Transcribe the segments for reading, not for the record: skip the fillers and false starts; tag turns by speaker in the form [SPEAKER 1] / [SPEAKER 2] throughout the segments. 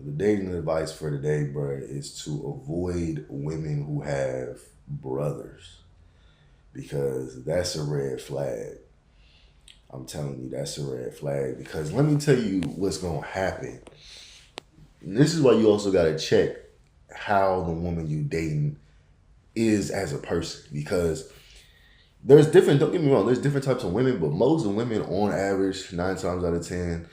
[SPEAKER 1] the dating advice for today, bro, is to avoid women who have brothers because that's a red flag. I'm telling you, that's a red flag because let me tell you what's gonna happen. And this is why you also gotta check how the woman you dating is as a person because there's different. Don't get me wrong. There's different types of women, but most of women, on average, 9 times out of 10,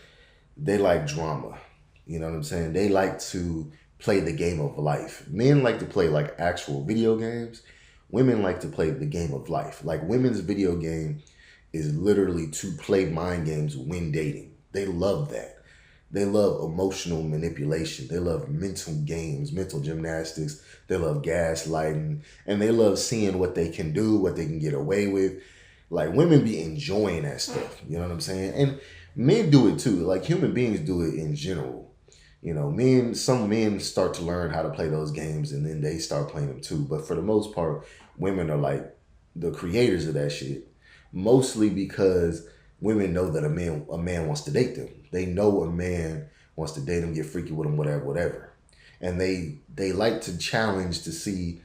[SPEAKER 1] they like drama. You know what I'm saying? They like to play the game of life. Men like to play like actual video games. Women like to play the game of life. Like women's video game is literally to play mind games when dating. They love that. They love emotional manipulation. They love mental games, mental gymnastics. They love gaslighting. And they love seeing what they can do, what they can get away with. Like women be enjoying that stuff. You know what I'm saying? And men do it too. Like human beings do it in general. You know, some men start to learn how to play those games and then they start playing them too. But for the most part, women are like the creators of that shit. Mostly because women know that a man wants to date them. They know a man wants to date them, get freaky with them, whatever, whatever. And they like to challenge to see.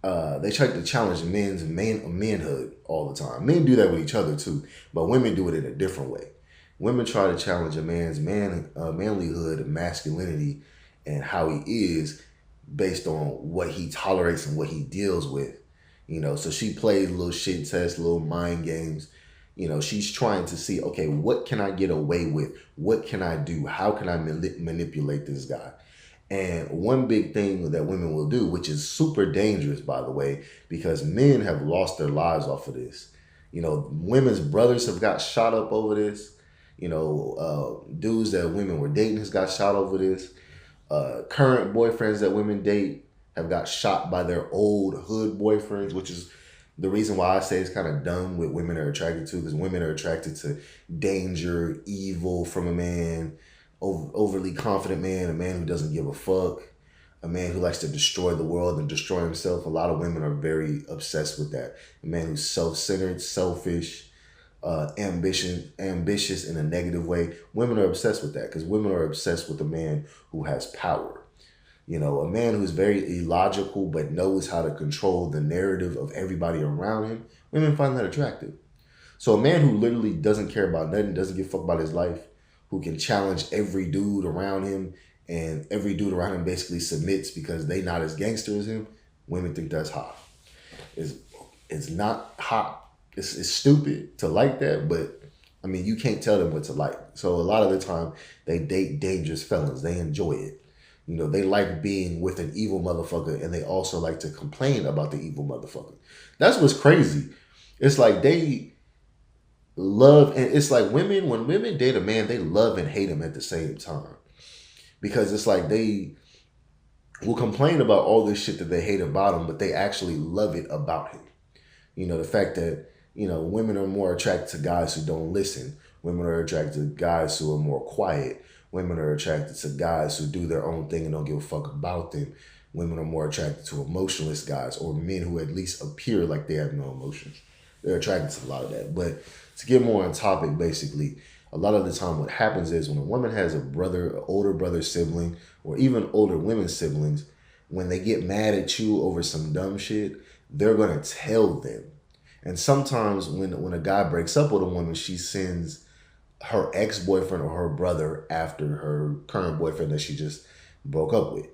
[SPEAKER 1] They try to challenge manhood all the time. Men do that with each other too, but women do it in a different way. Women try to challenge a man's manlyhood, masculinity, and how he is based on what he tolerates and what he deals with. You know, so she plays little shit tests, little mind games. You know, she's trying to see, okay, what can I get away with? What can I do? How can I manipulate this guy? And one big thing that women will do, which is super dangerous, by the way, because men have lost their lives off of this. You know, women's brothers have got shot up over this. You know, dudes that women were dating has got shot over this. Current boyfriends that women date have got shot by their old hood boyfriends, which is the reason why I say it's kind of dumb what women are attracted to, because women are attracted to danger, evil from a man, overly confident man, a man who doesn't give a fuck, a man who likes to destroy the world and destroy himself. A lot of women are very obsessed with that. A man who's self-centered, selfish, ambitious in a negative way. Women are obsessed with that because women are obsessed with a man who has power. You know, a man who's very illogical but knows how to control the narrative of everybody around him. Women find that attractive. So a man who literally doesn't care about nothing, doesn't give a fuck about his life, who can challenge every dude around him, and every dude around him basically submits because they not as gangster as him, women think that's hot. It's not hot. It's stupid to like that, but I mean, you can't tell them what to like. So a lot of the time, they date dangerous felons. They enjoy it. You know, they like being with an evil motherfucker, and they also like to complain about the evil motherfucker. That's what's crazy. It's like they love, and it's like when women date a man, they love and hate him at the same time. Because it's like they will complain about all this shit that they hate about him, but they actually love it about him. You know, the fact that, you know, women are more attracted to guys who don't listen. Women are attracted to guys who are more quiet. Women are attracted to guys who do their own thing and don't give a fuck about them. Women are more attracted to emotionless guys or men who at least appear like they have no emotions. They're attracted to a lot of that. But to get more on topic, basically, a lot of the time what happens is when a woman has a brother, an older brother sibling, or even older women siblings, when they get mad at you over some dumb shit, they're going to tell them. And sometimes when a guy breaks up with a woman, she sends her ex-boyfriend or her brother after her current boyfriend that she just broke up with.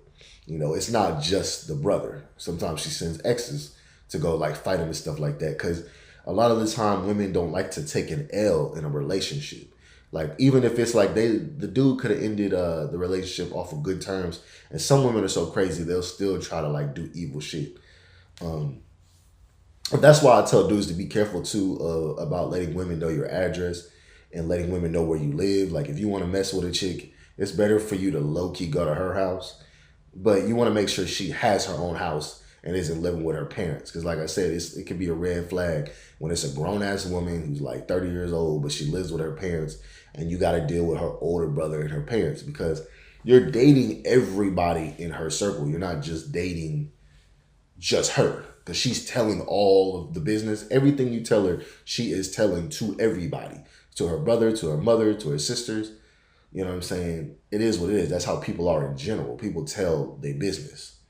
[SPEAKER 1] You know, it's not just the brother. Sometimes she sends exes to go like fight him and stuff like that. Because a lot of the time women don't like to take an L in a relationship. Like even if it's like the dude could have ended the relationship off of good terms, and some women are so crazy they'll still try to like do evil shit. That's why I tell dudes to be careful too about letting women know your address and letting women know where you live. Like if you want to mess with a chick, it's better for you to low key go to her house, but you want to make sure she has her own house and isn't living with her parents. Because like I said, it could be a red flag when it's a grown ass woman who's like 30 years old, but she lives with her parents, and you got to deal with her older brother and her parents because you're dating everybody in her circle. You're not just dating just her, because she's telling all of the business. Everything you tell her, she is telling to everybody, to her brother, to her mother, to her sisters. You know what I'm saying? It is what it is. That's how people are in general. People tell their business.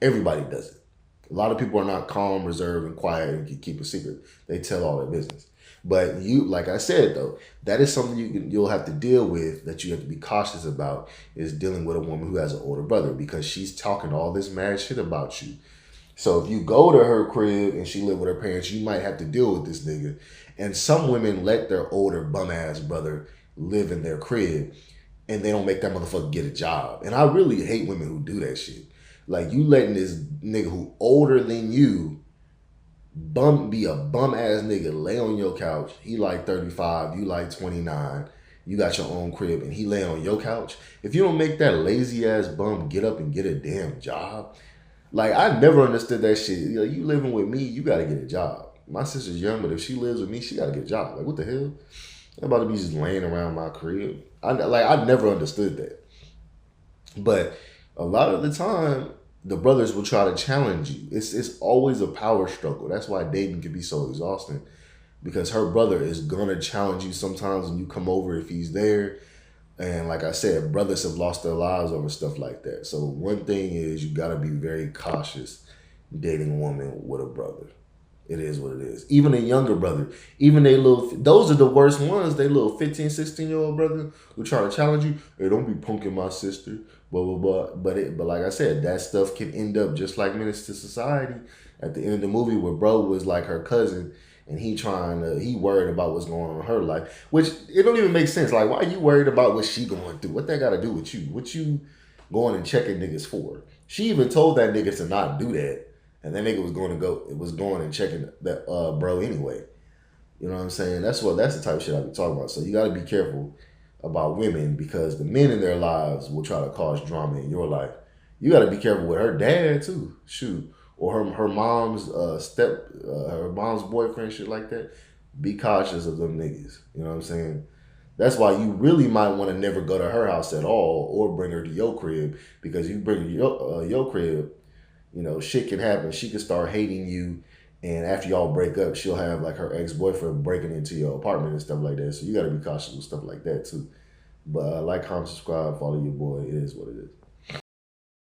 [SPEAKER 1] Everybody does it. A lot of people are not calm, reserved, and quiet and can keep a secret. They tell all their business. But you, like I said though, that is something you'll have to deal with, that you have to be cautious about, is dealing with a woman who has an older brother, because she's talking all this mad shit about you. So if you go to her crib and she live with her parents, you might have to deal with this nigga. And some women let their older bum ass brother live in their crib, and they don't make that motherfucker get a job. And I really hate women who do that shit. Like, you letting this nigga who older than you be a bum ass nigga, lay on your couch. He like 35, you like 29. You got your own crib and he lay on your couch. If you don't make that lazy ass bum get up and get a damn job, like, I never understood that shit. You know, you living with me, you gotta get a job. My sister's young, but if she lives with me, she gotta get a job. Like, what the hell? I'm about to be just laying around my crib. I never understood that. But a lot of the time, the brothers will try to challenge you. It's always a power struggle. That's why dating can be so exhausting, because her brother is gonna challenge you sometimes when you come over, if he's there. And like I said, brothers have lost their lives over stuff like that. So one thing is, you gotta be very cautious dating a woman with a brother. It is what it is. Even a younger brother, even those are the worst ones. They little 15, 16-year-old brother who try to challenge you. Hey, don't be punking my sister, blah, blah, blah. But like I said, that stuff can end up just like Menace to Society at the end of the movie, where bro was like her cousin, and he worried about what's going on in her life, which it don't even make sense. Like, why are you worried about what she going through? What that got to do with you? What you going and checking niggas for? She even told that nigga to not do that. And that nigga was going and checking that bro anyway. You know what I'm saying? That's the type of shit I be talking about. So you gotta be careful about women, because the men in their lives will try to cause drama in your life. You gotta be careful with her dad too. Shoot. Or her mom's her mom's boyfriend, shit like that. Be cautious of them niggas. You know what I'm saying? That's why you really might want to never go to her house at all, or bring her to your crib, because you bring your crib, you know, shit can happen. She could start hating you, and after y'all break up, she'll have like her ex-boyfriend breaking into your apartment and stuff like that. So you got to be cautious with stuff like that too. But like, comment, subscribe, follow your boy. It is what it is.